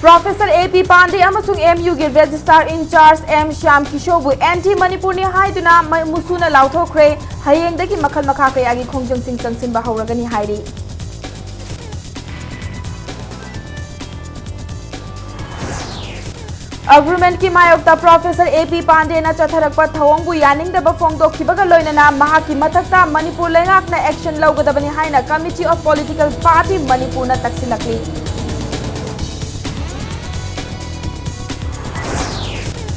Professor A.P. Pandey amasung MU gi Registrar in Charge M. Shyam Kishobu anti Manipur ni haiduna musuna lauthokre hayengdagi makhal makha kayagi khongjang sing changsinba hawragani hairi. Agreement ki mayokta Professor A.P. Pandey na chatharakpa thawongbu yaningdaba phongdokhibaga loinana mahaki mathakta Manipur lengakna action lawgadabani haina Committee of Political Party Manipur na taksilakli.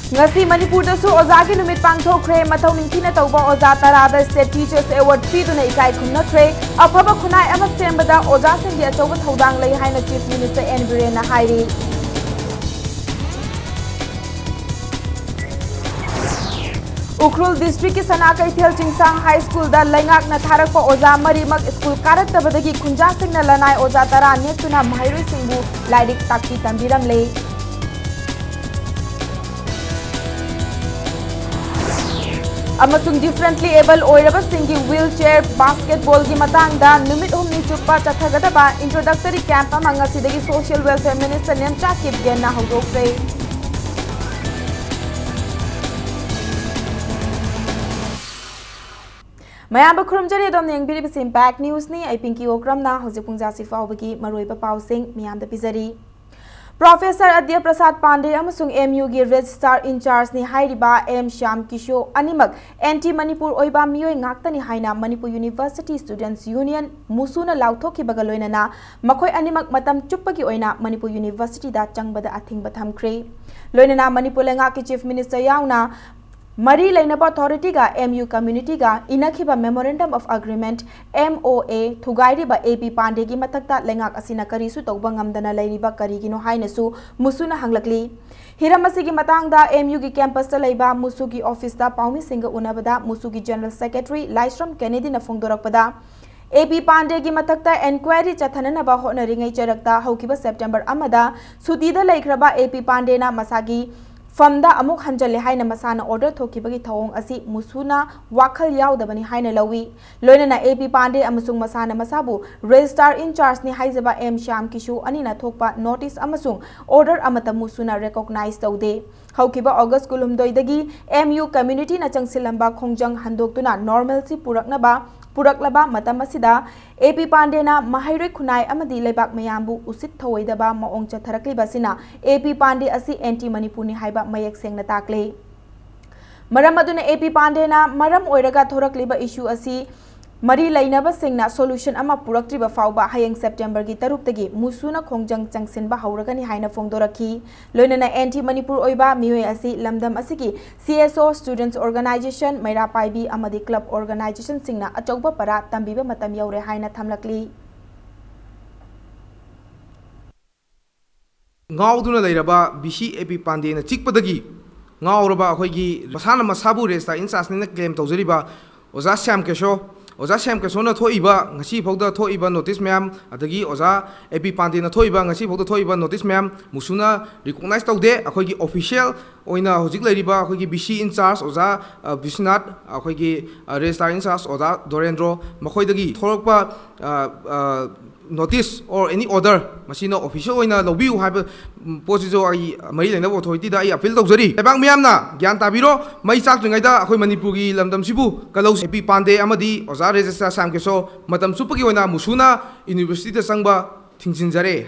Ngasi Manipur da su oza ki numit pangthokre mathau ningthina tawba oza tarada State Teachers Award piduna ikai khumnakre afaba khunai ama sembada oza singgi achauba thodang lei haina Chief Minister N. Biren na hairi. Ukhrul District ki Sanakaithel Chingsang High School da laingak na tharakpa oza marimak school karaktabadagi khunja singna lanai oza tara netuna mahairoi singbu lairik takti tambiram lei. Amasung differently able oiraba singi wheelchair basketball gi matangda numit humni chukpa chathagadaba introductory camp amanga sidagi Social Welfare Minister Nemcha Kipgen na hawdokre. Mayamba khurumjari dom yengbiri bis Impact News ni ai Pinky Okram na hojik pungja sifawbagi maroiba pausing miyamda pizari. Professor Adya Prasad Pandey amasung MU gi Registrar in Charge ni hairiba M. Shyam Kishobu animak anti Manipur oiba miyoi ngaktani haina Manipur University Students Union musuna lauthokhibaga loinana makhoi animak matam chuppagi oina Manipur University da changbada athingba thamkhre loinana Manipur lenga ki Chief Minister yauna Mari Lainaba Authority ga MU Community ga inakhiba Memorandum of Agreement MOA thugairiba A.P. Pandey gi mathakta lengak asina karisu tawba ngamdana lairiba karigino hainasu musuna hanglakli hiramasi gi matangda MU gi campus ta leiba musu gi office da paumi singa unabada musu gi General Secretary Laisram Kennedy na phongdorakpada A.P. Pandey gi mathakta enquiry chathananaba honaringai charakta haukiba September amada sutida laikhraba A.P. Pandey na masagi Famda amuk hanjale haina masana order thokibagi thawong asi musuna wakhal yaudabani haina lawi loinana A.P. Pandey amasung masana masabu Registrar in Charge ni haizaba M. Shyam Kishobu anina thokpa notice amasung order amata musuna recognize taude haukiba August kulumdoidagi MU community na changsilamba khongjang handoktuna normalcy puraklaba matam asida A.P. Pandey na mahairoi khunai amadi leibak mayambu usit thawoidaba maong chatharakliba sina A.P. Pandey asi anti Manipur ni haiba mayek sengna takle maram aduna A.P. Pandey na maram oiraga thorakliba issue asi Mari lainaba singna solution ama puraktriba fauba hayeng September gi taruptagi musuna khongjang changsinba hauragani haina phongdoraki loinana anti Manipur oiba miyoi asi lamdam asigi CSO Students Organization Maira Paibi amadi club organization singna achauba para tambiba matam yaure haina thamlakli ngauduna leiraba BC A.P. Pandey na chikpadagi ngauraba akhoi masana masabu Registrar in Charge ni claim tawjariba oza Shyam Kishobu Oza Shyam Kishobu na thoiba ngasi phogda thoiba notice mayam adagi oza A.P. Pandey na thoiba ngasi phogda thoiba notice mayam musuna recognize tawde akhoi official oina hojik leiriba akhoi BC in Charge oza Vishnath akhoi Registrar in Charge oza Dorendro makhoidagi thorakpa notice or any order masina official oina lobiu haiba posijo ai mari lena authority da ai appeal tawjari lebang miyamna gyan tabiro mai chak tringai da akhoi Manipur gi lamdam sibu kalau A.P. Pandey amadi oza Registrar Shyam Kishobu matam supagi oina musuna university da sangba thingsinjare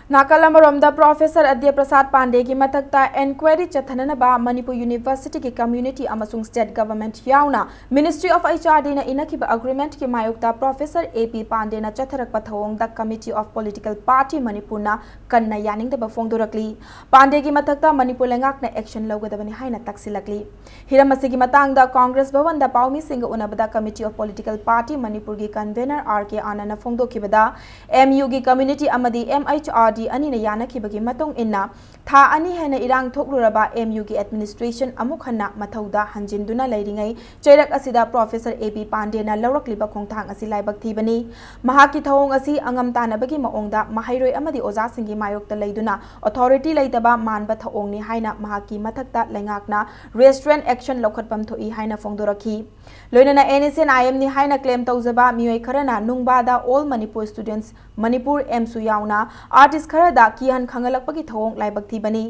Nakalamaromda Professor Adya Prasad Pandey ki mathakta enquiry chathananaba Manipur University ki community amasung state government yauna Ministry of HRD na inakiba agreement ki mayokta Professor A.P. Pandey na chatharakpa thawongda Committee of Political Party Manipur na kanna yaningdaba phongdorakli Pandey ki mathakta Manipur lengak na action lawgadabani haina taksilakli hiramasi ki matangda Congress Bhavan da paumi singa unabada Committee of Political Party Manipur ki convener R.K. Anand na phongdokibada MU ki community amadi MHRD party अनी यानखिबगी मतुंग इन्ना था अनी हेना इरांग थोकलुरबा MU की administration अमुक हन्ना मथौदा हंजिंदुना लैरिंगै चैरक असिदा professor AB पांडेना लौरक्लिबा खोंथांग असि लाइबक थीबनी महाकी थौंग असि अंगम तानबगी मओंगदा महाइरोय अमदी ओजासिंगी मायोक्ता लैदुना अथॉरिटी लैतबा मानबा थौंगनी हाइना महाकी मथक्ता लैंगाकना रेस्टोरेंट एक्शन लौखटपम थोई हाइना फोंदोरखी लोइनना NSNIM नि हाइना क्लेम तौजबा मियोय खरना नुंगबादा ऑल मणिपुर स्टूडेंट्स मणिपुर एमसु यावना आर्टिस्ट खरदा किहन खंगलकपगी थौंग लाइबक थीबनी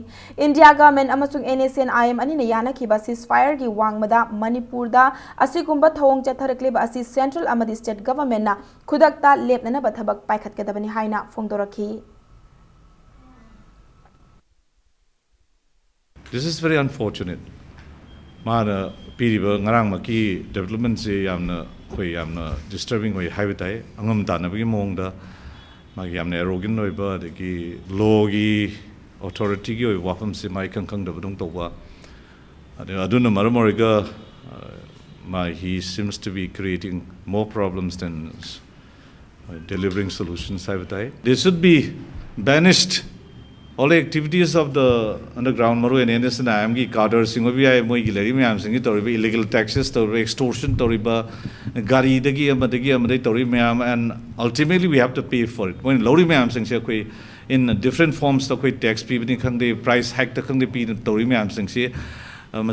इंडिया गवर्नमेंट अमसुंग NSNIM अनिना यानखिबा सीजफायर की वांगमदा मणिपुरदा असिगुंबा थौंग चथरक्लिबा असि सेंट्रल अमदी स्टेट गवर्नमेंट ना खुदकता लेपनना थबक पाइखतकदबनी हाइना फोंदोरखी This is very unfortunate. Mana piriba ngarang maki development se yamna khoi yamna disturbing hoi haibatai angam tanabagi mongda magi yamna arrogant oiba deki law gi authority gi oi wafam se mai kang da budung towa aduna maramoriga he seems to be creating more problems than delivering solutions haibatai. They should be banished. All the activities of the underground maru and NSNIM ki cadre singo bi ay moi gileri myam singi toriba illegal taxes toriba extortion toriba gari dagi amadai tori myam and ultimately we have to pay for it when lori myam sing se koi in different forms to koi tax pi ni khang de price hike ta khang de pi tori myam sing se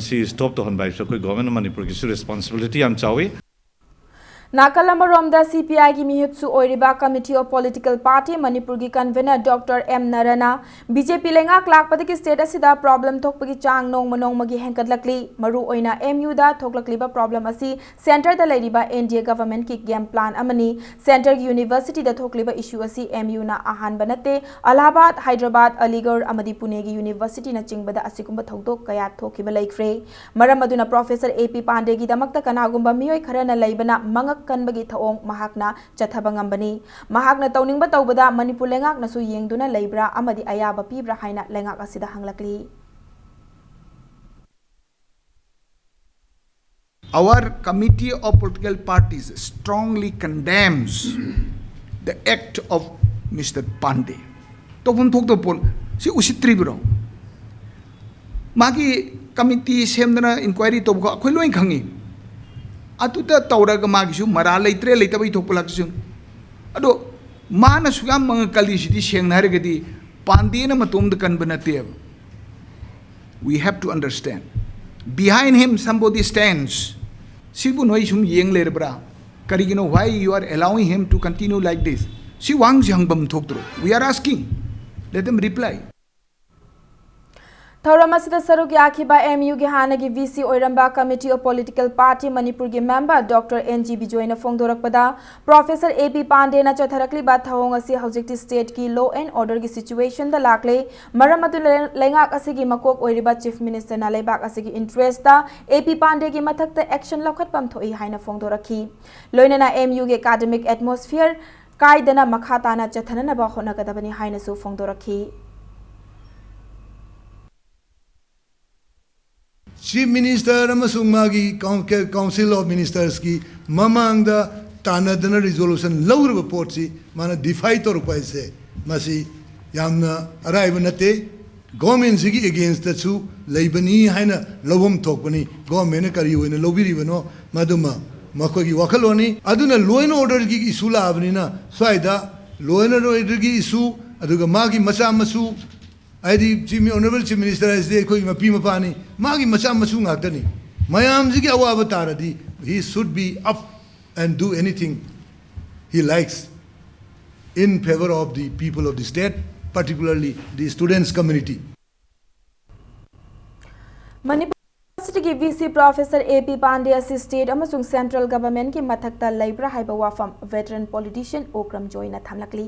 masi stop to hon bai so koi government Manipur ki responsibility am chawi नाकलमरोमदा CPI की मिहुत्सु ओइरिबा committee of political party Manipur की convener doctor M नरना BJP लेंगा क्लाकपदकी state असिदा problem थोकपगी चांग नोंग मनोंगमगी हेंकटलकली मरु ओइना MU दा थोकलकलिबा problem असि centre दा लेरिबा NDA गवर्नमेंट की गेम प्लान अमनी सेंटर की यूनिवर्सिटी दा थोकलिबा इशू असि MU ना आहान बनते अलाहाबाद हैदराबाद अलीगढ़ अमदी पुणे की यूनिवर्सिटी ना चिंगबदा असिकुंबा थौदोक कया थोकिबा लैख्रे मरम अदुना प्रोफेसर AP पांडे की दमकता कनागुंबा मियोय Kharna लैबना मंगक कनबगी थौंग महाकना चथबा ngambani महाकना तौनिंगबा तौबदा Manipur लेंगाकनासु येंगदुना लैब्रा अमदी अयाबा पीब्रा हाइना लेंगाक असिदा हंगलकली Our committee of political parties strongly condemns the act of Mr. Pandey. Topun thok to pon si usitri bro. Magi committee semdana inquiry to ko khoi loin khangi. Atuta tawraga magisu mara leitre leitabai thokpalaksu ado mana sugam mangkali sidi sengnaragadi pandena matumda kanbanate. We have to understand behind him somebody stands. Sibu noi sum yeng lerbra karigino why you are allowing him to continue like this. Si wang jangbam thokdro. We are asking, let them reply. थौरमसिदा सरुक याखिबा MU गे हानगी VC ओइरंबा committee of political party Manipur के member doctor NG बिजोयना फोंदोरकपदा professor AP Pandey ना चथरकलिबा थौंग असि हौजिकति स्टेट की लॉ एंड ऑर्डर की सिचुएशन दा लाकले मरम अदु लेंगाक असिगी मकोक ओइरिबा चीफ मिनिस्टर ना लेबाक असिगी इंटरेस्ट दा AP पांडे की मथक्ता एक्शन लौखटपम थोई हाइना फोंदोरखी लोइनना MU गे एकेडमिक एटमॉस्फियर कायदना मखाताना चथननबा होनगदबनी हाइनासु फोंदोरखी Chief Minister amasung magi Council of Ministers ki mamangda tanadana resolution lawr report si mana defy to rupai se masi yamna arrive nate government sigi against the su laibani haina lawum thokpani government kari hoina lobiri bano maduma makogi wakaloni aduna law and order gi issue la abni na swaida law and order gi issue aduga magi macha masu Adi Honorable Chief Minister as they koi mapi mapani magi macha masu ngakani mayam sigi awa abataradi he should be up and do anything he likes in favor of the people of the state, particularly the students community. University की VC professor AP Pandey असि state अमसुंग central government की मथक्ता लैब्रा हाइबा वाफम veteran politician Okram जोइना थामलकली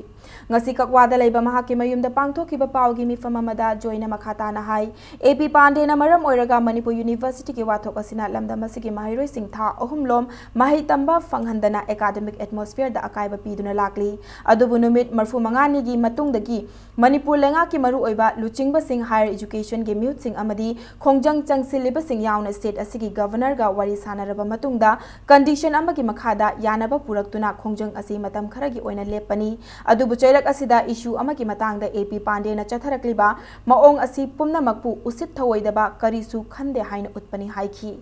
ngasi kakwa laiba mahaki mayumda pangthokiba pawgi mifam amada joina makhatana hai AP Pandey na maram oiraga Manipur University ki wathok asina lamdam asigi mahiroi sing tha ahumlom mahi tamba fanghandana academic atmosphere da akaiba piduna lakli adubu numit marfu mangani gi matungdagi Manipur lenga ki maru oiba luchingba sing higher education ge mute sing amadi khongjang changsilliba sing याउना state असigi governor गा वारी सानरबा मतुंगदा condition अमगी मखादा यानबा पुरक्तुना खोंजंग असि मतम खरगी ओइना लेपनी अदुबु चैरक असिदा issue अमगी मतंगदा AP Pandey ना चथरकलिबा मओंग असि पुमनमकपु उसित थवोइदबा करिसु खंदे हाइन उत्पनी हाइखी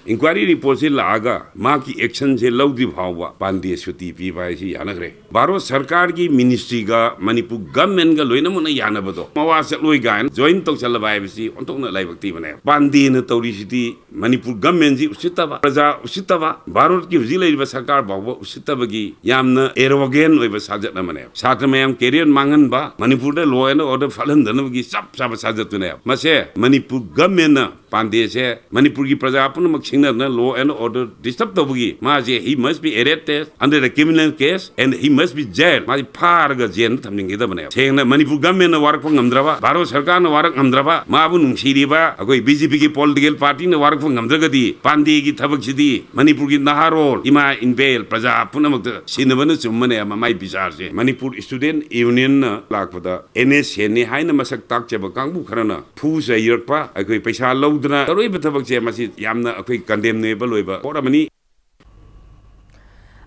inquiry report से लागा माँ की एक्शन से लौदी भावा पांडे सुती पी पाए सी यानग्रे भारत सरकार की मिनिस्ट्री का मणिपुर गवर्नमेंट का लोइना मुना यानबदो मवा चलोय गायन जॉइन तो चलबाय बिसी ओंतोंना लाइबक्ति बने पांडे न तौरी सिटी मणिपुर गवर्नमेंट जी उसितबा प्रजा उसितबा भारत की हुजी लेरिबा सरकार बावबा उसितबगी यामना एरोगेन ओइबा साजतना मने छात्र मयam कैरियर मांगनबा Manipur the law and order फालहनदनबगी सब सब साजतुने मसे मणिपुर गवर्नमेंट पांडे से मणिपुर की प्रजा पुनमक सिंगना लॉ एंड ऑर्डर डिस्टर्ब तबगी माजे he must be arrested under the criminal case and he must be jail माजी फारगा जेल थमनिंगेदा बने सेंगना मणिपुर गवर्नमेंट वारक ngамद्रबा भारत सरकार न वारक ngамद्रबा माबु नुंगसिरिबा अगोय बीजेपी की पॉलिटिकल पार्टी न वारक ngамद्रगदी पांडे की थबकसिदी मणिपुर की नहारोल इमा इनबेल प्रजा पुनमक सिनबन चुमने माई बिचार से मणिपुर स्टूडेंट यूनियन न लाखपदा एनएसए ने हाइन मसक ताकचब कांगबु खरना फू सैरपा अगोय पैसा लौदना तरोय थबक से मसी यामना अखोय कंडेमनेबल ओइबा पोरमनी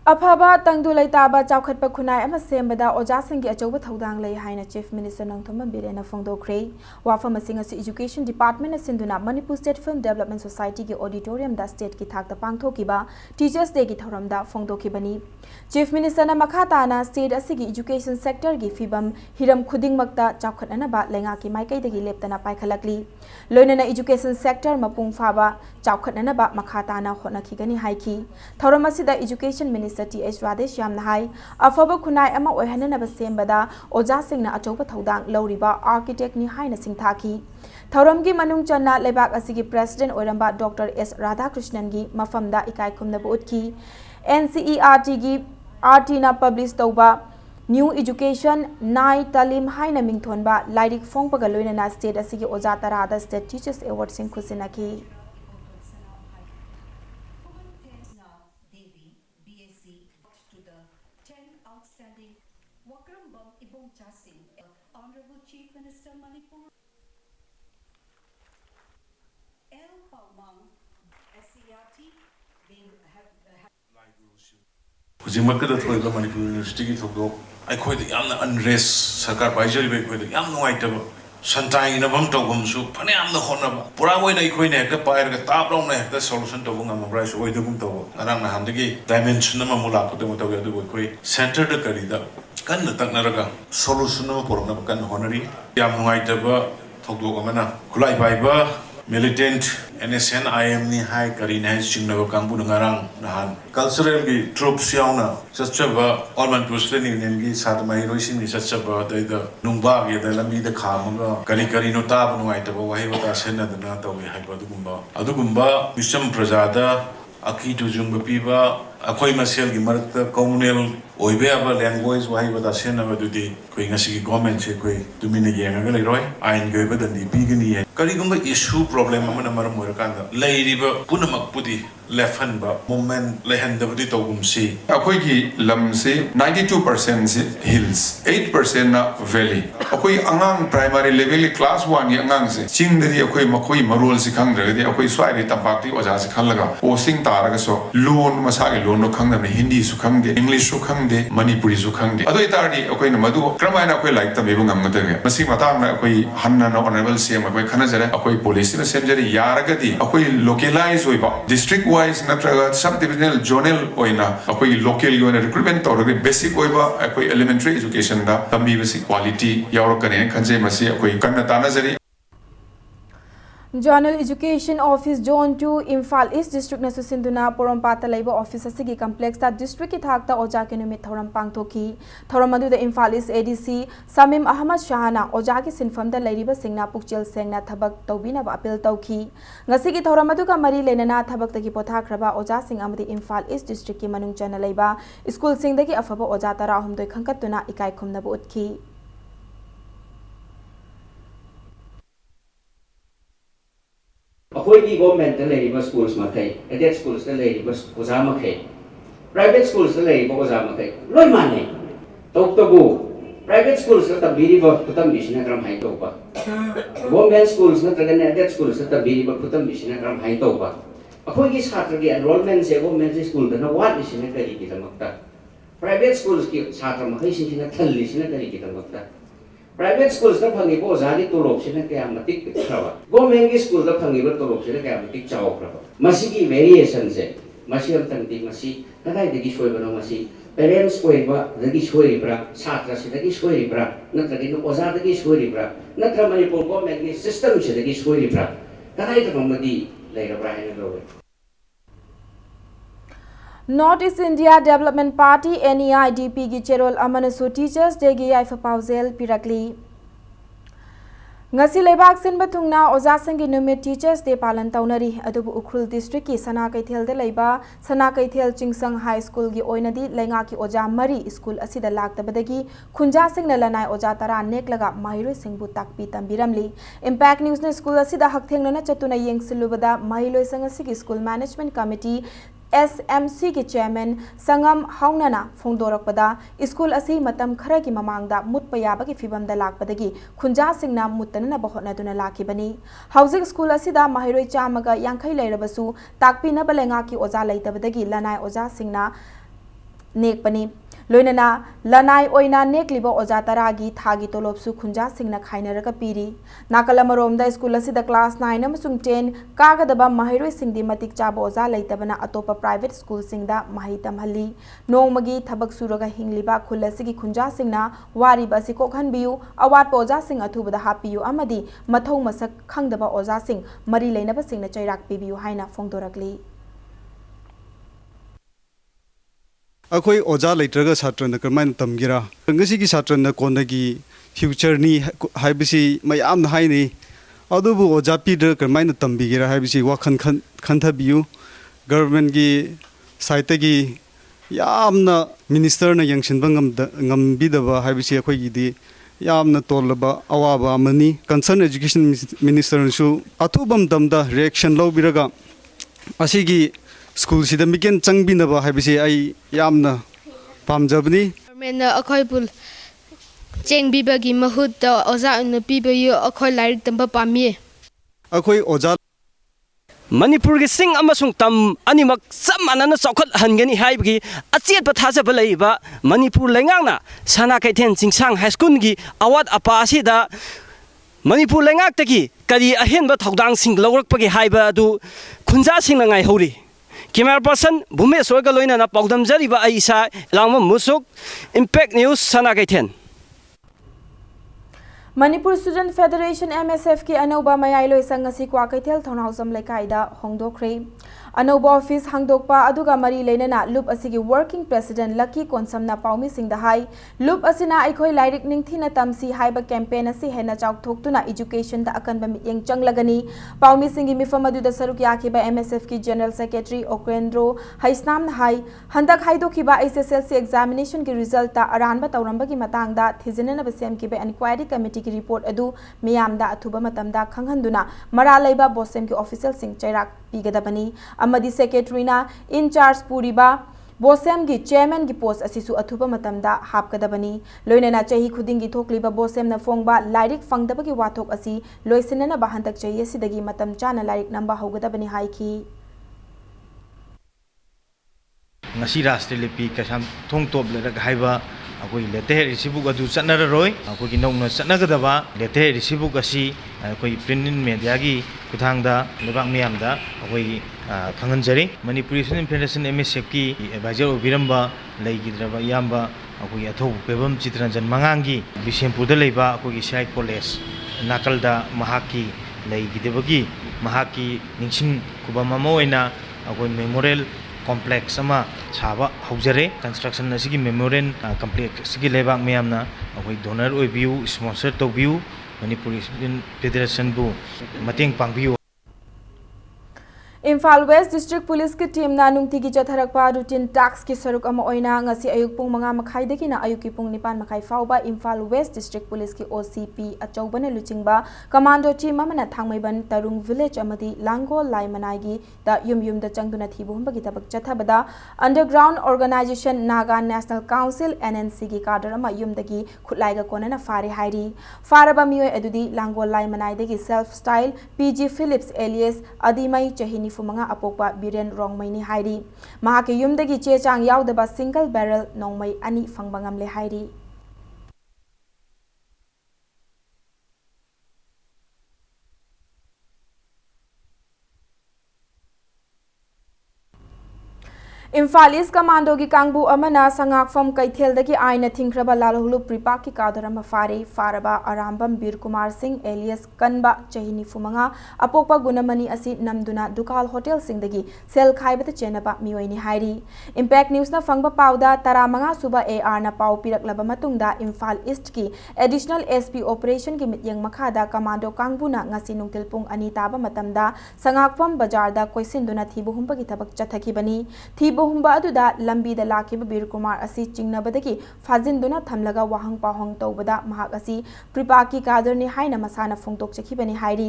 अफाबा तंगदु लैताबा चाउखटपा खुनाय अमा सेमबदा ओजासिंगी अचौबा थौदांग लೈ हाइना चीफ मिनिस्टर नंगथोम बिरेना फोंदोखरे वाफम असिंग असि एजुकेशन डिपार्टमेंट सिंधुना Manipur state film development society के ऑडिटोरियम दा स्टेट की थाकता पांगथोकिबा टीचर्स डे की थौरमदा फोंदोखिबनी चीफ मिनिस्टर ना मखाताना स्टेट असि एजुकेशन सेक्टर की फिबम हिरम खुदिंगमक्ता चाउखटनबा लेंगा की माइकैदगी लेप्तना पाइखलकली लोइनना एजुकेशन सेक्टर मपुंग फाबा चाउखटनबा मखाताना होनखिगनी हाइखी थौरम असिदा एजुकेशन मिनिस्टर टी.एच. राधेश यामना हाई अफब खुनाय अमा ओइहननबा सेमबदा ओजासिंगना अचौबा थौदांग लौरिबा आर्किटेक्ट नि हाइना सिंथाखी थौरमगी मनुंग चन्ना लेबाक असिगी प्रेसिडेंट ओइरंबा डॉक्टर एस राधाकृष्णन गी मफमदा इकाय खुमनबा उतकी NCERT गी RT ना पब्लिश तौबा न्यू एजुकेशन नाई तालीम हाइना मिंगथोनबा लाइरिक फोंगपगा लोइनना स्टेट असिगी ओजा तरादा स्टेट टीचर्स अवार्ड सिंग खुसिनकी Honorable Chief Minister Manipur L. Palmang SCRT being ꯍꯧꯖꯤꯛꯃꯛꯀꯗ ꯊꯣꯛꯏꯕ ꯃꯅꯤꯄꯨꯔ ꯌꯨꯅꯤꯚꯔꯁꯤꯇꯤꯒꯤ ꯊꯧꯗꯣꯛ ꯑꯩꯈꯣꯏꯗ ꯌꯥꯝꯅ ꯑꯟꯔꯦꯁ ꯁꯔꯀꯥꯔ ꯄꯥꯏꯖꯔꯤꯕ ꯑꯩꯈꯣꯏꯗ ꯌꯥꯝ ꯅꯨꯡꯉꯥꯏꯇꯕ ꯁꯟꯇꯥꯏꯅꯐꯝ ꯇꯧꯐꯝꯁꯨ ꯐꯅꯌꯥꯝꯅ ꯍꯣꯠꯅꯕ ꯄꯨꯔꯥ ꯑꯣꯏꯅ ꯑꯩꯈꯣꯏꯅ ꯍꯦꯛꯇ ꯄꯥꯏꯔꯒ ꯇꯥꯞ ꯂꯥꯎꯅ ꯍꯦꯛꯇ ꯁꯣꯂꯨꯁꯟ ꯇꯧꯕ ꯉꯝꯃꯕ꯭ꯔꯥꯁꯨ ꯑꯣꯏꯗꯒꯨꯝ ꯇꯧꯕ ꯉꯔꯥꯡ ꯅꯍꯥꯟꯗꯒꯤ ꯗꯥꯏꯃꯦꯟꯁꯟ ꯑꯃꯃꯨꯛ ꯂꯥꯛꯄꯗꯧꯅ ꯇꯧꯋꯤ ꯑꯗꯨꯕꯨ ꯑꯩꯈꯣꯏ ꯁꯦꯟꯇꯔꯗ ꯀꯔꯤꯗ ꯀꯟꯅ ꯇꯛꯅꯔꯒ ꯁꯣꯂꯨꯁꯟ ꯑꯃ ꯄꯨꯔꯛꯅꯕ ꯀꯟꯅ ꯍꯣꯠꯅꯔꯤ ꯌꯥꯝ ꯅꯨꯡꯉꯥꯏꯇꯕ ꯊꯧꯗꯣꯛ ꯑꯃꯅ ꯈꯨꯠꯂꯥꯏ ꯄꯥꯏꯕ militant NSN IM ni hai karina hai chingnaba kangbu ngarang nahan cultural gi troops yauna chachaba Alman Training Union gi sadmai roisim ni chachaba daida nungba gi da lambi da khamaga kari kari no ta banu ai taba wahi bata sena da na tawi hai adugumba wisam prajada aki tu jungba piba akhoi masel gi marakta communal oibe aba language wahi bata sena ba dudi koi ngasi gi government se koi tumina yenga ga leiroi ain gi ba dandi pi gi ni karigumba issue problem amana maram morakanda leiriba punamak pudi lefanba moment lehandabdi togumsi akoi gi lamse 92% se hills 8% na valley akoi angang primary level class 1 gi angang se chingdari akoi makoi marol si khangdragadi akoi swai ri tampakti oja se khallaga posting taraga so loan masagi loan no khangdam hindi su khangde english su khangde manipuri su khangde adoi tardi akoi na madu kramaina akoi like tamebu ngamgadage masi matang na akoi hanna no honorable cm akoi khanajare akoi police na semjari yaragadi akoi localize oiba district wise natraga sub divisional zonal oina akoi local yona recruitment tawrage basic oiba akoi elementary education da tambi basi quality yawrakane khanje masi akoi kanna tanajari Journal Education Office Zone 2 Imphal East District na susinduna Porompata Labor Office asigi complex ta district ki thakta oja ke numit thoram pangthoki thoram adu da Imphal East ADC Samim Ahmad Shahana oja ki sinfam da lairiba singna pukchel sengna thabak tawbina ba appeal tawki ngasi ki thoram adu ka mari lenana thabak ta ki pothakraba oja sing amadi Imphal East District ki manung chana leiba school sing da ki afaba oja tara humdoi khangkatuna ikai khumna bu utki अखोई की government लेरिबा schools मखै added schools लेरिबा ओजा मखै private schools लेरिबा ओजा मखै लोय माने तौतबु private schools na tabiriba putam bisina gram hai to pa government schools na traga aided schools na tabiriba putam bisina gram hai to pa akhoi gi chhatra gi enrollment se government school da na wat bisina kari ki tamakta private schools ki chhatra ma kai sina thalli sina kari ki tamakta private schools na phangi bo zari tolop sina kaya matik khrawa government gi school da phangi ba tolop sina kaya matik chaw khrawa masi gi variation se masi am tanti masi kadai de gi soi bano masi parents oiba dagi soi bra chhatra se dagi soi bra natra gi no oza dagi soi bra natra manipur government gi system se dagi soi bra kadai ta madi laira bra ina lo North East India Development Party NEIDP gi cherol amanasu Teachers Day gi yaifa pauzel pirakli ngasi lebak sinba thungna oja sangi numit Teachers Day palan taunari adubu Ukhrul district ki Sana Kaithel de leiba Sana Kaithel Chingsang High School gi oinadi lenga ki oja mari school asida laktabadagi khunja singna lanai oja tara neklaga mahiroi singbu takpi tambiramli Impact News na school asida hakthengna na chatuna yengsilubada mahiloi sangasi ki school management committee SMC ki chairman Sangam Haunana Phongdorakpada school asi matam khara ki mamangda mutpa yaba ki fibam da lakpadagi khunja singna muttanana bahotna duna lakibani housing school asida mahiroi chamaga yankhai leirabasu takpi na balenga ki oja leitabadagi lanai oja singna nekpani loinana lanai oina nekliba oja taragi thagi tolopsu khunja singna khainaraga piri nakalamaromda school asida class 9 amasung 10 kagadaba mahiroi singdi matik chaba oja leitabana atopa private school singda mahi tamhalli nongmagi thabak suraga hingliba khulasigi khunja singna wari basi kokhanbiu awat oja sing athubada hapiu amadi mathau masak khangdaba oja sing mari leinaba singna chairak pibiu haina phongdorakli अखोई ओजा लेटरगा छात्रन करमाइन तमगिरा ngasi gi छात्रन कोनगी future नि हाइबसी मयाम हाइनि अदुबु ओजा पिदर करमाइन तमबिगिरा हाइबसी वाखन खनथबियु गवर्नमेंट gi साइट gi यामना मिनिस्टर न यंगसिनबा ngambidaba हाइबसी अखोई गिदि यामना तोलबा अवाबा मनी कंसर्न एजुकेशन मिनिस्टर सु अथुबम दमदा रिएक्शन लौबिरगा असिगी स्कूल सिदा मिकेन चंगबिनबा हाइबसे आई यामना पामजबनी गवर्नमेंट अखोय पुल चेंगबिबगी महुत ओजा न पिबयु अखोय लाइक तंबा पामी अखोय ओजा मणिपुर की सिंग अमसुंग तम अनिमक समानन चौखत हनगनी हाइबगी अचेत पथाजब लैबा मणिपुर लेंगांगना सना कैथेन चिंगसांग हाई स्कूल की अवाद अपा असिदा मणिपुर लेंगाक्तगी करी अहेनबा थौदांग सिंग लौरकपगी हाइबा अदु खुंजा सिंग नंगाई हौरी कैमरा पर्सन भूमेश्वर का लोइना पौदम जरीबा आइसा लांग मुसुक इम्पैक्ट न्यूज सना कैथेन Manipur Student Federation MSF ki anauba mayai संघ asi kwa kaithel thonhausam lekaida hongdokre anauba office hangdokpa aduga mari leinana loop asigi working president Lucky Konsamna paumi singda hai loop asina aikhoi lairik ningthina tamsi haiba campaign asi hena chaukthoktuna education da akanba mityeng changlagani paumi singi mifam adu da saruk yakiba MSF ki general secretary Okrendro Haisnam hai handak haidokhiba SSLC examination ki result ta aranba tauramba ki matangda thizinana basem ki inquiry committee की report अदु मियामदा अथुबा मतमदा खंगहंदुना मरा लैबा बोसेम की official Singh चैराक पीगदबनी अमदी सेक्रेटरीना in charge पूरीबा बोसेम की chairman की post असिसु अथुबा मतमदा हापकदबनी लोइनेना चही खुदिंग की थोकलिबा बोसेम न फोंगबा lyric फंगदबा की वाथोक असि लोइसिनना बहंतक चाहिए सिदगी मतम चाना लाइरिक नंबा होगदबनी हाइकी ngasi राष्ट्रीय लिपि कसम थोंग तोप लेरग हाइबा अखोई लेटे रिसीबुक अदु चनररोय अखोई नौना चनगदबा लेटे रिसीबुक असि अखोई प्रिंट इन मीडिया की खुथांगदा लेबाक मियामदा अखोई खंगनजरी मणिपुर स्टूडेंट फेडरेशन MSF की एडवाइजर ओबिरंबा लेगिद्रबा यामबा अखोई अथौ पेबम चित्रंजन मंगांगी बिशेमपुर द लेबा अखोई साइ कॉलेज नाकलदा महाकी लेगिदबगी महाकी निंगसिन कुबम अमोइना अखोई मेमोरियल कॉम्प्लेक्स अमा छाबा हौजरे कंस्ट्रक्शन असिगी मेमोरियल कॉम्प्लेक्स असिगी लेबाक मियामना अखोई डोनर ओइबियु स्पॉन्सर तौबियु मणिपुर स्टूडेंट फेडरेशन बु मतेंग पांगबियु इम्फाल वेस्ट डिस्ट्रिक्ट पुलिस की टीम ना नुंगतिगी चथरकपा रूटीन टास्क की सरुक अमा ओइना ngasi ayuk pung 5 makhai na ayuk ki pung 9 makhai fauba Imphal West District Police ki OCP achobane luchingba commando team amana thangmaiban Tarung village amadi Lango Lai Manai da yum da changduna thibumba gi tabak chathabada underground organization Naga National Council NNC gi cadre ama yumdagi khutlai ga konana fare hairi faraba mioi adudi Lango Lai Manai dagi self style PG Phillips alias Adimai Chahini Fumanga apokpa Biren Rongmaini hairi mahake yumdagi che chang yaudaba single barrel nongmai ani fangbangam le hairi Imphal East Commando ki kangbu amana sangakfam kaithel dagi aina thingraba lalhulu pripak ki kadarama faraba arambam Bir Kumar Singh alias Kanba Chahini Fumanga apokpa gunamani asi namduna Dukal Hotel Singdagi sel khaibata chenaba miyoini hairi Impact News na fangba pauda taramanga suba AR na pau piraklaba matungda Imphal East ki additional SP operation ki mityang makhada commando kangbu na ngasi nungtil pung ani taba matamda sangakfam bazar da koisinduna thibuhumba ki thabak chathakibani humba aduda lambi da lakiba Bir Kumar asi chingnabadagi fazinduna thamlaga wahang pahong tawbada mahak asi pripaki kadarni haina masana phongtok chakhibani hairi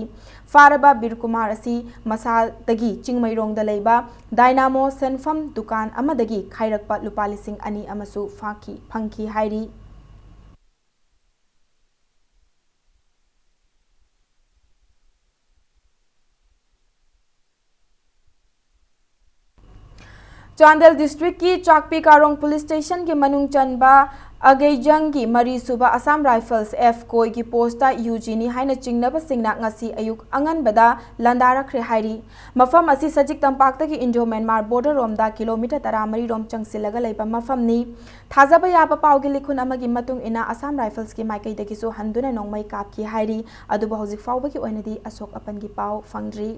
faraba Bir Kumar asi masadagi chingmairong da leiba Dynamo Senfam dukan amadagi khairakpa lupa lising ani amasu phangki hairi Chandel District ki Chakpi Karong Police Station ki manung chanba Agejang ki Mari Suba Assam Rifles F koi ki posta Eugenie haina chingnaba singna ngasi ayuk angan bada landara khre hairi mafam asi sajik tampakta ki Indo Myanmar border romda kilometer 13 rom changsilaga leiba mafam ni thajaba yaba pawgi likhun amagi matung ina Assam Rifles ki maikai dagi su handuna nongmai kap ki hairi aduba hojik fawba ki oinadi asok apan ki paw fangdri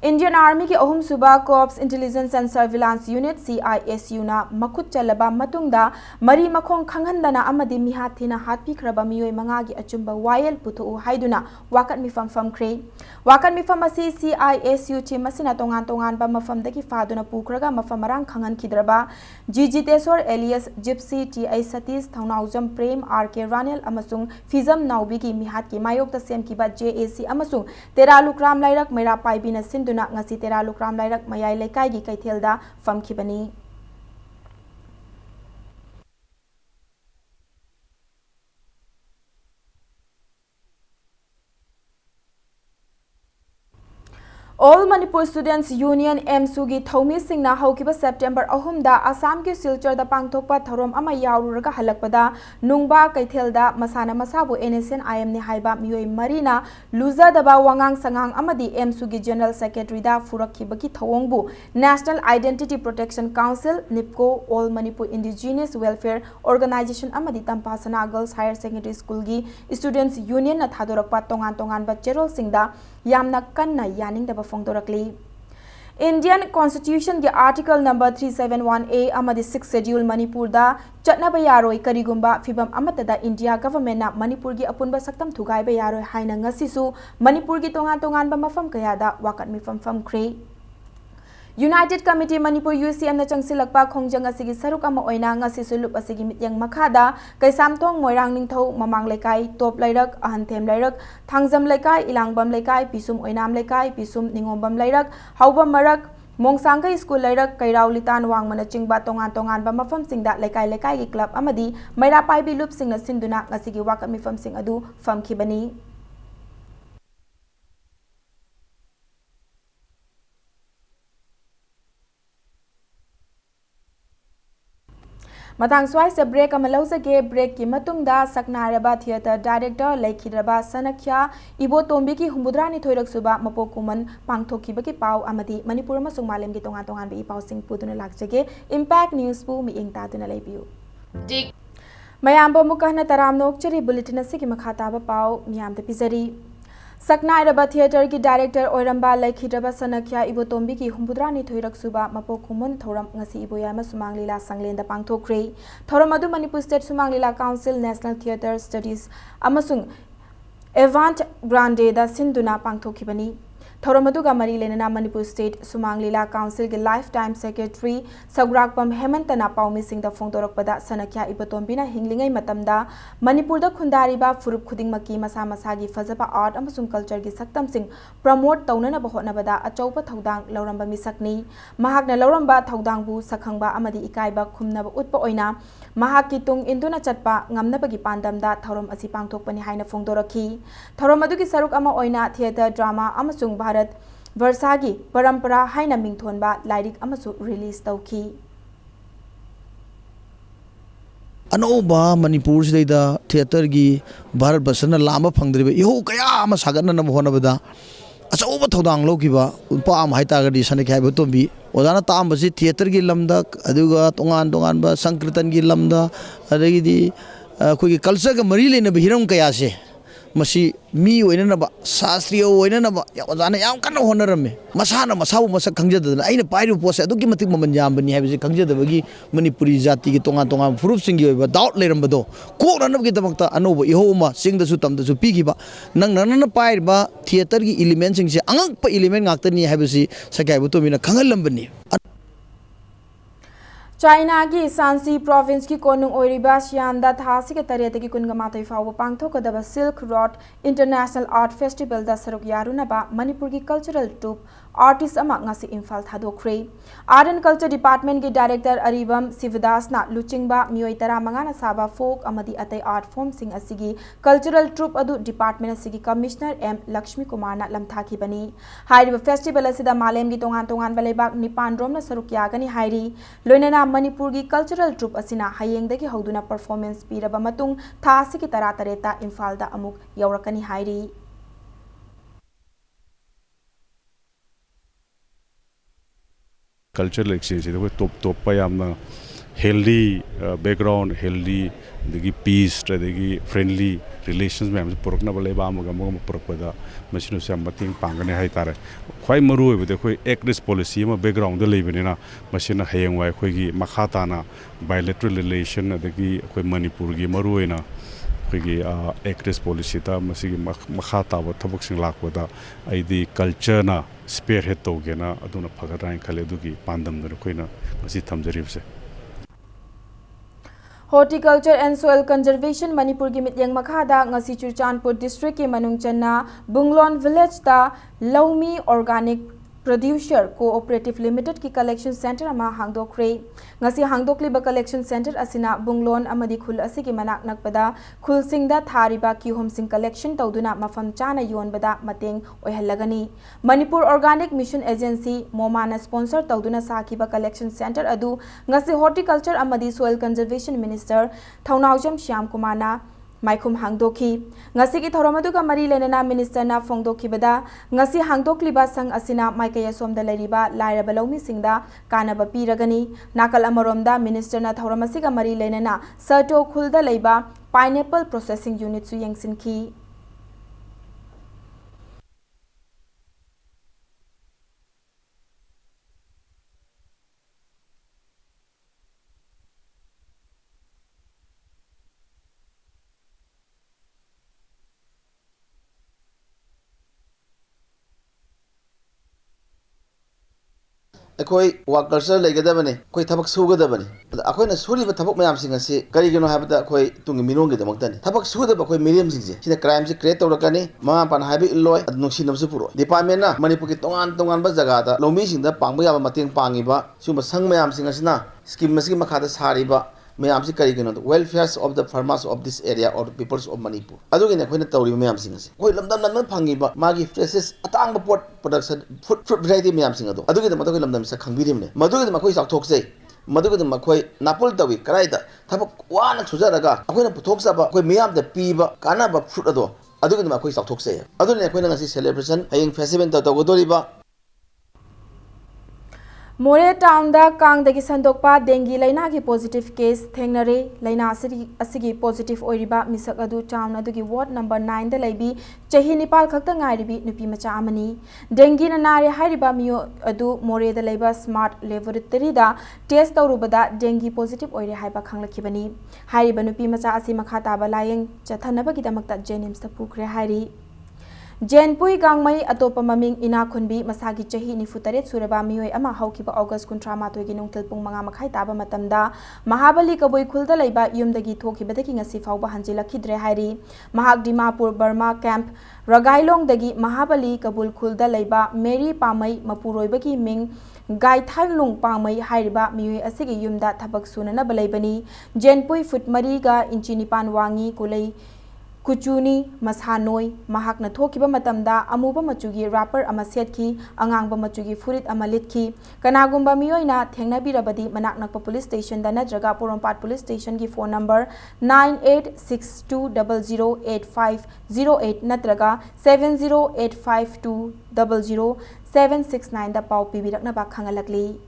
Indian Army ki Ahum Suba Corps Intelligence and Surveillance Unit CISU na makut chalaba matungda mari makhong khanghandana amadi mihathina hatpi khraba miyoi manga gi achumba YL puthu haiduna wakat mifam khre wakat mifam asi CISU chi masina tongan ba mafam dagi faduna pukraga mafam rang khangan khidraba Jiteswar alias Gypsy TI Satish Thaunaujam Prem RK Ranel amasung Fizam Naubi ki mihat ki mayok ta sem ki ba JAC amasung Teralukram Lairak Mera Paibina duna ngasi Teralukram Lairak mayai lekai gi kaithelda famkhibani All Manipur Students Union MSU gi Thomi Singna haukiba September ahumda Assam ki Silchar da pangthokpa thorom ama yaururaga halakpada nungba kaithelda masana masabu NSN IM ni haiba miyoi marina luza daba wangang sangang amadi MSU gi General Secretary da furakhiba ki thawongbu National Identity Protection Council NIPCO All Manipur Indigenous Welfare Organization amadi Tampasana Girls Higher Secondary School gi Students Union na thadorakpa tongan ba cherol singda yamna kanna yaning daba fongdorakli Indian Constitution ki article number 371A amadi 6th schedule Manipur da chatnaba yaroi karigumba fibam amatada India government na Manipur gi apunba saktam thugaiba yaroi haina ngasisu Manipur gi tongan ba mafam kaya da wakat mifam khre United Committee Manipur UCM na changsilakpa khongjang asigi saruk ama oina ngasi sulup asigi mityang makhada kaisamthong moirang ningthau mamang lekai top lairak ahanthem lairak thangjam lekai ilangbam lekai pisum oinam lekai pisum ningombam lairak haubam marak mongsangkai school lairak kairaulitan wangmana chingba tongan ba mafam singda lekai gi club amadi maira paibi lup singna sinduna ngasigi wakat mifam sing adu famkhibani Matang swai se break amalauza break ki matungda saknaraba theater director Laikhidraba Sanakya Ibo Tombi ki humbudrani thoirak suba mapokuman pangthokiba ki pau amadi Manipur amasung malem ki tongan bi pau sing puduna lakjage Impact News pu mi ingta tuna leibiu mayamba mukahna taram nokchari bulletin asigi makhata ba pau miyam te pizari Saknairaba Theatre ki director Oiramba Laikhidraba Sanakya Ibo Tombi ki humbudrani thoirak suba mapokumun thoram ngasi Ibo yama sumanglila sanglenda pangthokre thoram adu Manipur State Sumanglila Council National Theatre Studies amasung Avant Grande da sinduna pangthokibani थौरम अदुगा मरी लेना Manipur state Sumang लीला council के life time secretary सगराकपम हेमंतना पाउमिसिंग फोंदोरकपदा सनख्या इबतोंबिना हिंगलिंगै मतमदा Manipur दा खुंदारिबा फुरुप खुदिंगमकी मसा मसागी फजबा art अमसुंग culture की सक्तमसिंग promote तौननबा होटनबदा अचौबा थौदांग लौरंबा मिसकनी महाकना लौरंबा थौदांगबु सखंबा अमदी इकाइबा खुमनबा uttapa ओइना महाकी तुंग इंदुना चटपा ngamnabagi pandamda thorom asi pangthokpani haina phongdorakhi thorom adugi saruk ama oina theater drama amasung bharat varsagi parampara haina mingthonba lairik amasu release tawki अनौबा मणिपुर सिदा theatre की भारत बसना लाम फंगद्रिबे इहो कया ama saganna होनबदा अचौबा थौदांग लौकिबा Upam हाइतागदी सनख्या बतोंबी ओजाना तांबसी theatre की lambda अदुगा तोंगान तोंगान बा संकीर्तन की लमदा अदगिदी अखोगी कल्चर का मरी लेना हिरम कया से मसी मी ओइननबा शास्त्रीय ओइननबा ओजाना याम कन्न होनरमे मसाना मसाउ मसक खंगजदना आइना पाइरु पोसे अदुगी मतिक ममन यामबनी हाबिसे खंगजदबगी मणिपुरी जाति की तोंगान तोंगान फुरुप सिंगी ओइबा डाउट लेरमबदो कोरनबगी दमकता अनोबो इहोमा सिंगदसु तमदसु पीगिबा नंगनन पाइरबा थिएटर की एलिमेंट सिंगसे अंगप एलिमेंट गाक्तनी हाबिसे सकाइबो तोमिना खंगलंबनी चाइना की सांसी प्रोविंस की कोनुंग ओरिबा सियांदा थासी के तरेत की कुनगमातै फाव पांगथोकदबा silk road international art festival दा सरुक यारुनबा मणिपुर की कल्चरल ट्रूप आर्टिस्ट अमा ngasi इम्फाल थादोख्रे आर्ट एंड कल्चर डिपार्टमेंट की डायरेक्टर अरिबम शिवदास ना लुचिंगबा मियोय तरा मंगाना साबा फोक अमदी अतै आर्ट फॉर्म सिंग असिगी कल्चरल ट्रूप अदु डिपार्टमेंट असिगी कमिश्नर एम लक्ष्मी कुमार ना लमथाखिबनी हाइरिबा फेस्टिवल असिदा मालेम की तोंगान तोंगान बलेबाक निपान रोमना सरुक यागनी हाइरी लोइनना मणिपुर की कल्चरल ट्रूप असिना हयेंगदगी हौदुना परफॉर्मेंस पीरबा मतुंग थासी की तरा तरेता इम्फाल दा अमुक यौरकनी हाइरी कल्चरल एक्सचेंज है टॉप टॉप पे यामना हेल्दी बैकग्राउंड हेल्दी दगी पीस दगी फ्रेंडली रिलेशंस में हमसे पुरकना बले बामगा मग पुरकदा मशीन से मतिंग पांगने हाई तारे ख्वाई मरु है बदे कोई एक्रेस पॉलिसी में बैकग्राउंड दे लेबनेना मशीन हयेंग वाई कोई मखा ताना बायलैटरल रिलेशन दगी कोई मणिपुर की मरु है ना कोई एक्रेस पॉलिसी ता मसी मखा ताब थबक सिंग लाकवदा आइदी कल्चर ना स्पेयर हेड तौगेना अदुना फगराइन खले दुगी पांदम दर कोइना मसी थमजरिबसे horticulture and soil conservation Manipur की मित्यंग मखादा ngasi चुरचानपुर डिस्ट्रिक्ट के मनुंग चन्ना बुंगलोन विलेज ता लौमी ऑर्गेनिक प्रोड्यूसर कोऑपरेटिव लिमिटेड की कलेक्शन सेंटर अमा हांगदोख्रे ngasi हांगदोक्लिबा कलेक्शन सेंटर असिना बुंगलोन अमदी खुल असिगी मनाक नकपदा खुलसिंगदा थारिबा किहोमसिंग कलेक्शन तौदुना मफम चाना योनबदा मतेंग ओहलगनी मणिपुर ऑर्गेनिक मिशन एजेंसी मोमाना स्पॉन्सर तौदुना साखिबा कलेक्शन सेंटर अदु ngasi हॉर्टिकल्चर अमदी soil conservation minister Thounaojam Shyam कुमारना माइखुम हांगदोखी ngasi की थौरमदुगा मरी लेना मिनिस्टर ना फोंगदोखिबदा ngasi हांगदोक्लिबा संग असिना माइकय सोमदा लरिबा लायरबा लौमी सिंगदा कानबा पीरगनी नाकल अमरोमदा मिनिस्टर ना थौरमसिगा मरी लेना सर्टो खुलदा लेबा पाइनएप्पल प्रोसेसिंग यूनिट सु यंगसिनखी अखोई वर्कर्स लेगदबने कोई थबक सुगदबने अखोइना सुरिबा थबक मयाम सिंग से करिगिनो हाबदा अखोई तुंग मिनोंगे दमक्तनी थबक सुगदब अखोई मीडियम सिंग से सिना क्राइम से क्रिएट तौरकनी ममा पान हाबि इल्लोय नुसिनमसु पुरो डिपार्टमेंट ना मणिपुर की तोंगान तोंगान बा जगह दा लोमी सिंग दा पांगबा याबा मतेंग पांगिबा सुम संग मयाम सिंग सिना स्कीम मसगी मखादा सारिबा मैम से करीगनो welfare of the farmers of this area और पीपल्स ऑफ मणिपुर अदुगिने अखोइना तौरिबा मैम सिंग से कोई लमदम लमदम फंगिबा मागी फ्रेशेस अतांग पोट प्रोडक्शन फूड वैरायटी मैम सिंग अदो अदुगिने मदो लमदम से खंबिरिमने मदुगिने मखोइ चाथोकसे मदुगिने मखोइ नापोल तवी कराइदा थबक वाना सुजरगा अखोइना पुथोकसबा अखोइ मैम द पीबा कानाबा फ्रूट अदो अदुगिने मखोइ चाथोकसे अदुने अखोइना ngasi सेलिब्रेशन हयेंग फेस्टिवल तगोदोरिबा मोरे टाउन दा कांगदगी संदोकपा डेंगी लाइना की पॉजिटिव केस थेंगनरे लाइना असिगी पॉजिटिव ओइरिबा मिसक अदु टाउन अदुगी वार्ड नंबर 9 दा लैबी चही निपाल खक्ता ngairibi नुपी मचा अमनी डेंगी ना नारे हाइरिबा मियो अदु मोरे दा लैबा स्मार्ट लेबोरेटरी दा टेस्ट तौरुबदा डेंगी पॉजिटिव ओइरे हाइबा खंगलखिबनी हाइरिबा नुपी मचा असि मखा ताबा लायेंग चथनबगी दमकता जेनिम्स ता पुखरे हाइरी Jenpui Gangmai Atopa Maming Ina Khunbi Masagi Chahi Nifutare Suraba Mioi Ama Haukiba August Kuntrama Togi Nungtil Pung Manga Makai Taba Matamda Mahabali Kaboi Kulda Laiba Yumdagi Toki Badaki Ngasi Fauba Hanjila Kidre Hari Mahak Dimapur Burma Camp Ragailong Dagi Mahabali Kabul Kulda Laiba Mary Pamai Mapuroibaki Ming Gai Thailung Pamai Hairiba Mioi Asigi Yumda Tabak Sunana Balaibani Jenpui Futmariga Inchinipan Wangi Kulei Kuchuni Mashanoi Mahakna Thokiba Matamda Amuba Machugi rapper ama setki Angangba Machugi Furit ama litki Kanagumba Mioina Thengnabirabadi Manaknakpa Police Station da natraga Porompat Police Station ki phone number 9862008508 natraga 7085200769 da pau pibirakna ba khangalakli.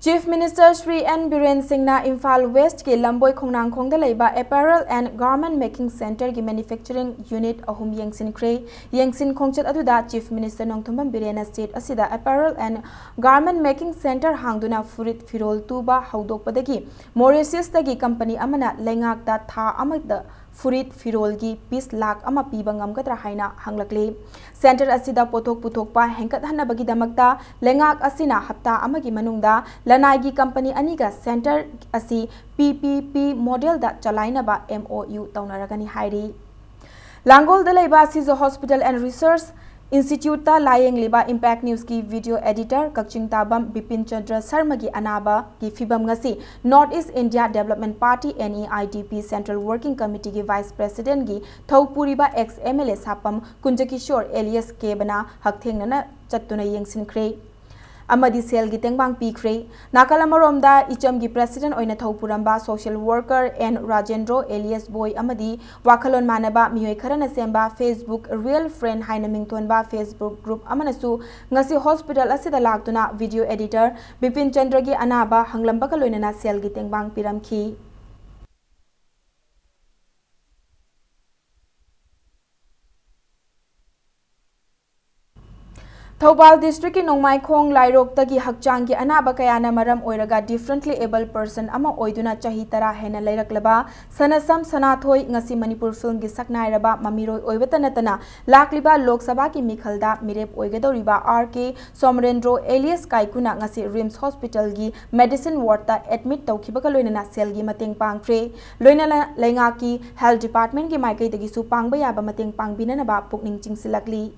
Chief Minister Sri N. Biren Singh na Imphal West ke Lamboi Khongnang Khongda Laiba Apparel and Garment Making Center ki Manufacturing Unit ahum yengsin kre yengsin khongchat aduda Chief Minister Nongthombam Biren State asida Apparel and Garment Making Center hangduna furit firol tuba haudokpadagi Mauritius tagi company amana lengak da tha amada Furit Firolgi Peace Lak Ama Pibangam Gatra Haina Hanglakli Center Asida Potok Putokpa Henkat Hanabagi Damakta Lengak Asina Hapta Amagi Manungda Lanagi Company Aniga Center Asi PPP Model da Chalaina ba MOU Taunaragani Hairi Langol Dalaiba Sizo Hospital and Research Institute ta Layeng Liba Impact News ki video editor Kakching Tabam Bipin Chandra Sharma ki Anaba ki Fibam Ngasi North East India Development Party NEIDP Central Working Committee ki Vice President ki Thaupuriba ex MLA Sapam Kunjakishore Elias Kebana Hakthengna Chattuna Yengsin Kre Amadi Sel gi Tengbang Pikre Nakalamaromda Icham gi President Oina Thaupuramba Social Worker N Rajendro Elias Boy Amadi Wakalon Manaba Mioi Kharana Semba Facebook Real Friend Haina Mingtonba Facebook group Amanasu Ngasi Hospital Asida Laktuna Video Editor Bipin Chandra gi Anaba Hanglamba Kaloinana Sel gi Tengbang Piramki Thoubal District in Nongmai Khong Lairok Tagi Hakchang ki Anaba Kayana Maram Oiraga differently able person Ama Oiduna Chahi Tara Hena Lairaklaba Sanasam Sanathoi Ngasi Manipur Film ki Saknairaba Mamiroi Oivatanatana Lakliba Lok Sabha ki Mikhalda Mirep Oigadoriba RK Somrendro Elias Kaikuna Ngasi Rims Hospital gi Medicine Ward ta admit Taukibaka Loinana Sel gi Mateng Pangkre Loinala Lenga ki Health Department ki Maikai Tagi Su Pangbaya ba Mateng Pangbinana ba Pukning Chingsilakli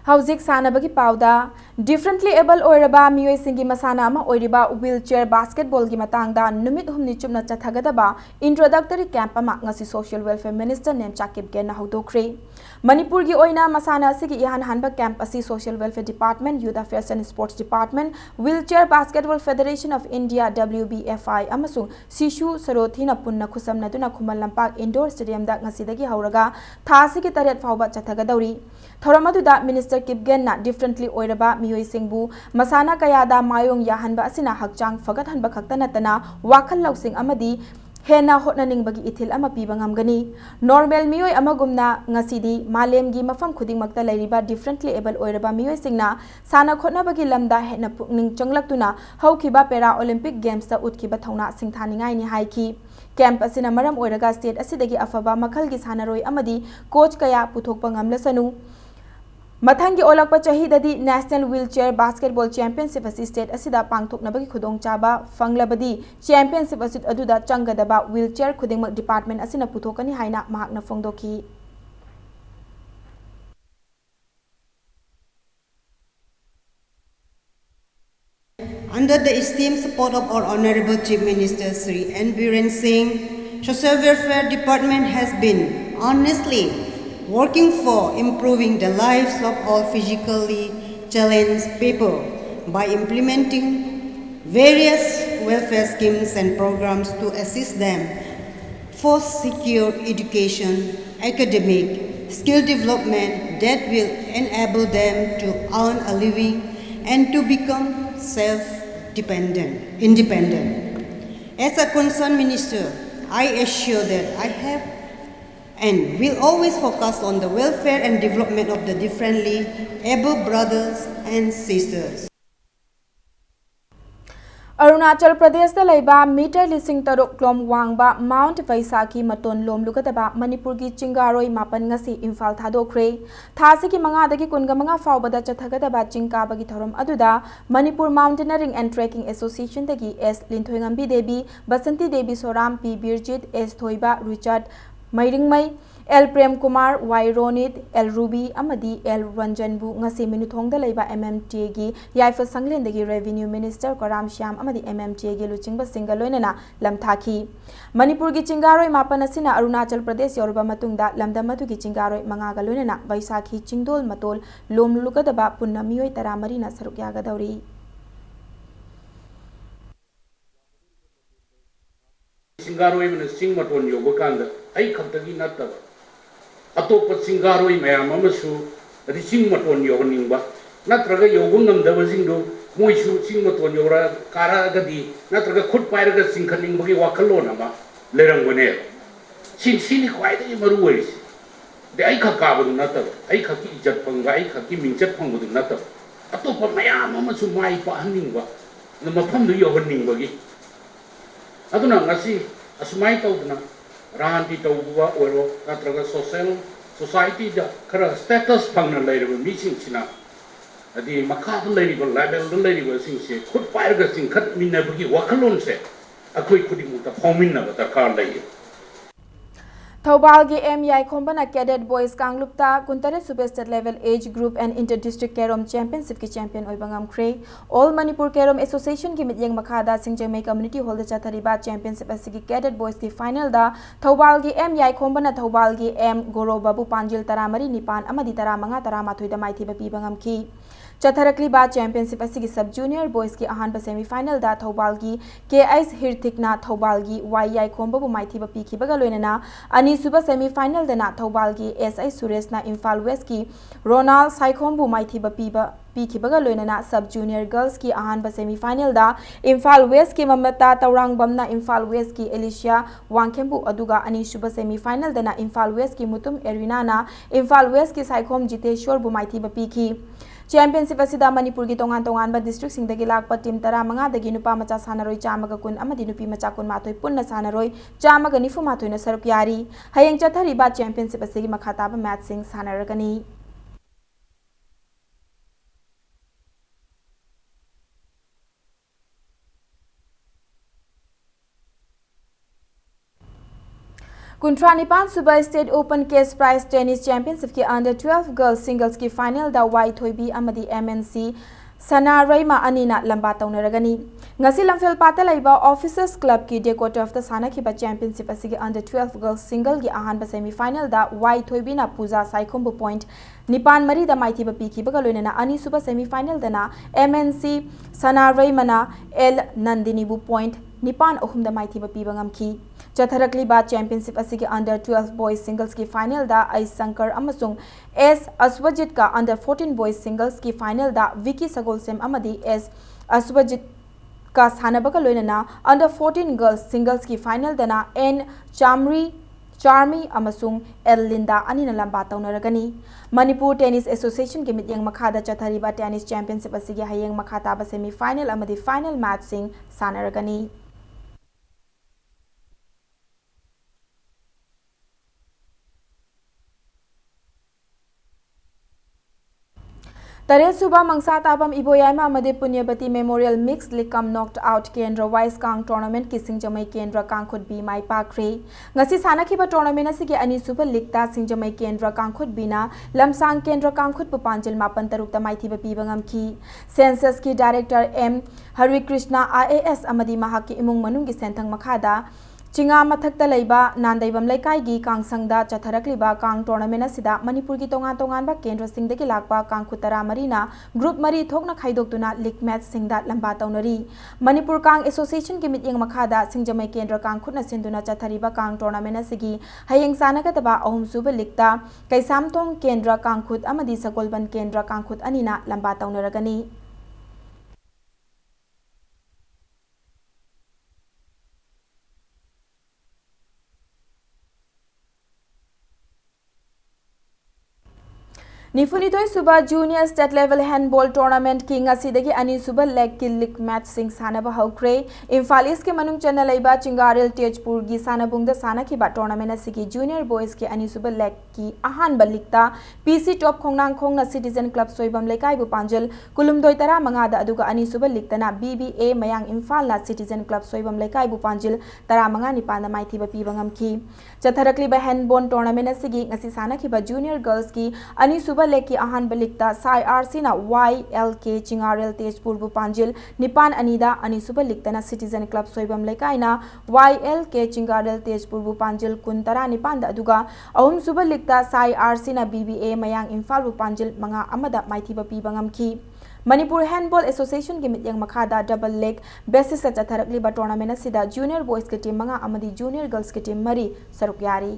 Hauzik Sanabagi Pauda differently able Oiraba Mui Singi Masanama Oiriba wheelchair basketball Gimatanga Numit Humni Chumna Chathagadaba introductory camp Ngasi Social Welfare Minister Nem Chakib Gena Haudokre Manipur gi Oina Masana Sigi Ihan Hanba Camp Asi Social Welfare Department Youth Affairs and Sports Department Wheelchair Basketball Federation of India WBFI Amasung Sishu Sarothina Punna Kusam Naduna Kumal Lampak Indoor Stadium da Ngasidagi Hauraga Thasiki Taret Fauba Chathagadori Thoramadu Minister Kipgen differently Oiraba Mioi Singbu Masana Kayada Mayong Yahanba Asina Hakchang Fagat Hanba Kaktanatana Wakal Lausing Amadi Hena Hotnaning Bagi Itil Ama Pibangam Gani Normal Mioi Amagumna Ngasidi Malem Gi Mafam Kuding Magta Lairiba differently able Oiraba Mioi Singna Sana Khotna Bagi Lamda Hena Pukning Changlaktuna Haukiba Para Olympic Games ta Utkiba Thongna Singthaningai ni Haiki Camp asina maram Oiraga State asidagi afaba makhal gi sanaroi amadi coach kaya puthokpa ngamlasanu Mathangi olakpa chahidadi National Wheelchair Basketball Championship asi state asida pangthoknabagi khudong chaba fanglabadi championship asid aduda changadaba wheelchair khudingmak department asina puthokani haina mahakna phongdoki Under the esteemed support of our Honorable Chief Minister Sri N. Biren Singh, Social Welfare Department has been honestly working for improving the lives of all physically challenged people by implementing various welfare schemes and programs to assist them for secure education, academic, skill development that will enable them to earn a living and to become independent. As a concerned minister, I assure that I have and will always focus on the welfare and development of the differently able brothers and sisters. Arunachal Pradesh da laiba meter lising taruk klom wangba Mount Vaisakhi maton lom lugadaba Manipur gi Chingaroi mapan ngasi Imphal thadokre thasi ki manga dagi kunga manga fawbada chathagadaba chingka bagi thorom aduda Manipur Mountaineering and Trekking Association dagi S Linthoingambi Devi Basanti Devi Soram P Birjit S Thoiba Richard Mairingmai L Prem Kumar Y Ronit L Ruby Amadi L Ranjanbu ngasi minuthong da laiba MMTA gi Yaifa Sanglen dagi Revenue Minister Karam Shyam amadi MMTA gi luchingba singaloinana lamthaki Manipur gi Chingaroi mapan asina Arunachal Pradesh yorba matungda lamdamatu gi Chingaroi mangaga loinana Vaisakhi Chingdol matol lom lugadaba punna miyoi taramari na saruk yagadawri Chingaroi mana sing maton yoga kanda ai khamtagi natta atop Chingaroi mayam amasu adi sing maton yoga ningba natraga yoga ngamdaba singdo moisu sing maton yoga kara gadi natraga khut pairaga sing khaning bagi wakalona ma lerangone sini kwai de maru ois de ai khaka bu natta ai khaki ijat panga ai khaki mingchat pangbu natta atop mayam amasu mai pa haningba na mafam du yoga ningbagi aduna ngasi asumai taudna rahanti taubuwa oro natraga social society da kara status phangna leiraba meeting china adi makha da leiriba level da leiriba singse khut pairga sing khat minna bagi wakalon se akoi khuding ta phawminna ba darkar lai Thobal gi MI Khombana Cadet Boys Kanglupta Kuntare Super State Level Age Group and Inter-District Kerom Championship ki champion oibangam Kre All Manipur Kerom Association ki mityeng makhada Singjamei Community Hall da chathariba championship asigi Cadet Boys ki final da Thobal gi MI Khombana Thobal gi M Goro Babu Panjil taramari nipan amadi taramanga taramathoi da maithiba pibangam ki Chatharakli ba championship asigi sub junior boys ki ahanba semi final da Thobal gi KIs Hirthikna Thobal gi YI Khomba bu maithiba pikhibaga loinana ani suba semi final dana Thobal gi SI Suresh na Imphal West ki Ronald Saikhom bu maithiba pikhibaga loinana sub junior girls ki ahanba semi final da Imphal West ki Mamata Tawrangbam na Imphal West ki Alicia Wangkhembu aduga ani suba semi final dana Imphal West ki Mutum Erwina na Imphal West ki Saikhom Jiteshwar bu maithiba pikhi Championship asida Manipur gi tongan ba district sing dagi lakpa team tara manga dagi nupa macha sanaroi chamaga kun amadi nupi macha kun mathoi punna sanaroi chamaga nifu mathoi na saruk yari hayeng chathari ba championship asigi makhata ba match sing sanaragani Kuntranipan Suba State Open Case Prize Tennis Championship ki Under 12 Girls Singles ki Final da Y Thoibi amadi MNC Sana Raima Anina lamba taunaragani ngasi lamfel pata laiba Officers Club ki Decorator of the Sana ki ba Championship asigi Under 12 Girls Single ki ahan ba semi final da Y Thoibi na Puja Saikhombu point Nipan Mari da maiti ba piki ba galoina ani suba semi final dana MNC Sana Raima na L Nandini bu point Nipan ohum da maiti ba piba ngamki Chatharakli ba championship asigi under 12 boys singles ki final da I Sankar amasung S Aswajit ka under 14 boys singles ki final da Vicky Sagolsem amadi S Aswajit ka sanabaga loinana under 14 girls singles ki final dana N Charmi amasung L Linda anina lamba taunaragani Manipur Tennis Association ki mityeng makhada chathariba tennis championship asigi hayeng makhata ba semi final amadi final match sing sanaragani Tare Suba Mangsa Tabam Iboyama Amade Punyabati Memorial Mixed Likam knocked out Kendra Wise Kang Tournament Kissing Jamai Kendra Kang could be my Pakre. Ngasi Sana Kiba Tournament Asigi Ani Super Likta Sing Jamai Kendra Kang could be na Lamsang Kendra Kang could Pupanjil Mapantarukta Maitiba Pibangam Ki. Census Ki Director M. Hari Krishna IAS Amadi Mahaki Imung Manungi Sentang Makada. Chinga mathakta leiba nandaibam laikai gi kangsangda chatharakliba kang tournament asida Manipur gi tongan ba kendra singda gi lakpa kang khutara marina group mari thokna khaidoktuna league match singda lamba taunari Manipur Kang Association gi mityeng makhada singjamai kendra kang khutna sinduna chathariba kang tournament asigi hayeng sanagataba ahum suba league kaisamthong kendra kang khut amadi sagolban kendra kang khut anina lamba taunaragani निफुनिथोई सुबह junior state level handball tournament की ngasi ani suba leg की league match Singh सानबा हौख्रे Imphal east के मनुंग चन्ना लेबा चिंगारेल तेजपुर की सानबुंग सानखिबा टूर्नामेंट असि जूनियर बॉयज के ani suba leg की अहानबा लीगता पीसी टॉप खोंगनांग खोंगना सिटीजन क्लब सोइबम लेकाइबु पांजल कुलुमदोय तरा मंगादा अदुगा ani suba लीगतना BBA मयांग इम्फाल ना सिटीजन क्लब सोइबम लेकाइबु पांजल तरा मंगा निपान माइथिबा पीबा ngamki चथरकलिबा हैंडबॉल टूर्नामेंट असि ngasi सानखिबा जूनियर गर्ल्स की ani suba leg की अहानबा लीगता साई RC ना YLK चिंगारेल तेजपुर बु पांजिल निपान अनीदा ani suba लीगतना सिटीजन क्लब सोइबम लेकाइना YLK चिंगारेल तेजपुर बु पांजिल कुंतरा निपान दा अदुगा अहुम सुबा लीगता साई RC ना BBA मयांग इम्फाल बु पांजिल मंगा अमदा माइथिबा पीबा ngamki मणिपुर हैंडबॉल एसोसिएशन के मित्यंग मखादा डबल लेग बेसिस चथरकलिबा टूर्नामेंट असिदा जूनियर बॉयज के टीम मंगा अमदी जूनियर गर्ल्स के टीम मरी सरुक यारी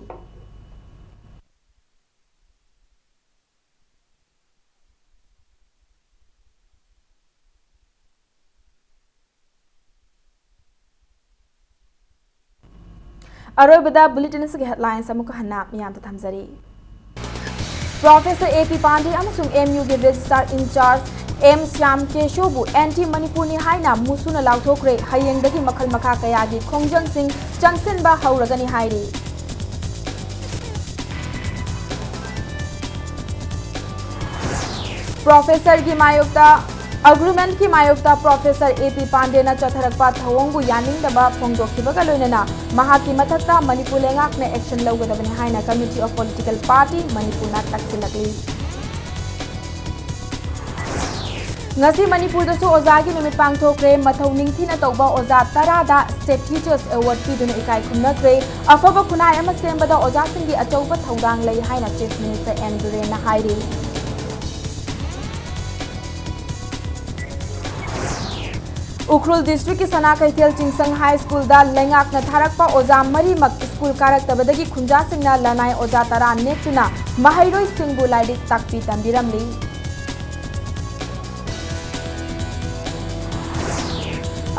अरोबदा बुलेटिन से हेडलाइंस अमुक हन्ना मियाम थमजरी प्रोफेसर AP पांडे अमसुंग MU के रजिस्ट्रार इंचार्ज M श्याम केशोबु एंटी मणिपुरनी हाइना मुसुना लाउथोक्रे हयेंगदगी मखल मखा कयागी खोंजंग सिंह चंगसिनबा हौरगनी हाइरी प्रोफेसर की मायोक्ता अग्रीमेंट की मायोक्ता प्रोफेसर AP पांडे ना चथरकपा थवोंगु यानिंगदबा फोंगदोखिबगा लोइनना महाकी मथक्ता मणिपुर लेंगाकने एक्शन लौगदबनी हाइना committee of political party Manipur ना तक्सिलकली ngasi manipur da so oza gi numit pangthokre mathau ningthina tawba oza tarada state teachers award piduna ikai khumnakre afaba khunai ama sembada oza singi achauba thaudang lei haina chief minister N Biren na hairi Ukhrul district की सना कैथेल चिंगसंग high school दा लेंगाक न थारकपा ओजा मरीमक school कारक तबदगी खुंजा सिंगना लनाई ओजा तरा नेचुना महैरोई सिंगबु लाइडिक ताकपी तंबिरमली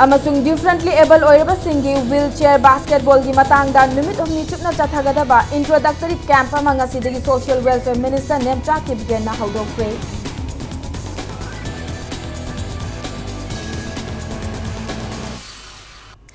अमसुंग डिफरेंटली एबल ओइरबा सिंगी व्हीलचेयर बास्केटबॉल की मतंगदा निमित हमनी चुपना चथागदबा इंट्रोडक्टरी कैंप अमंग असिदगी सोशल वेलफेयर मिनिस्टर नेमचा किबगेना हौदोक्रे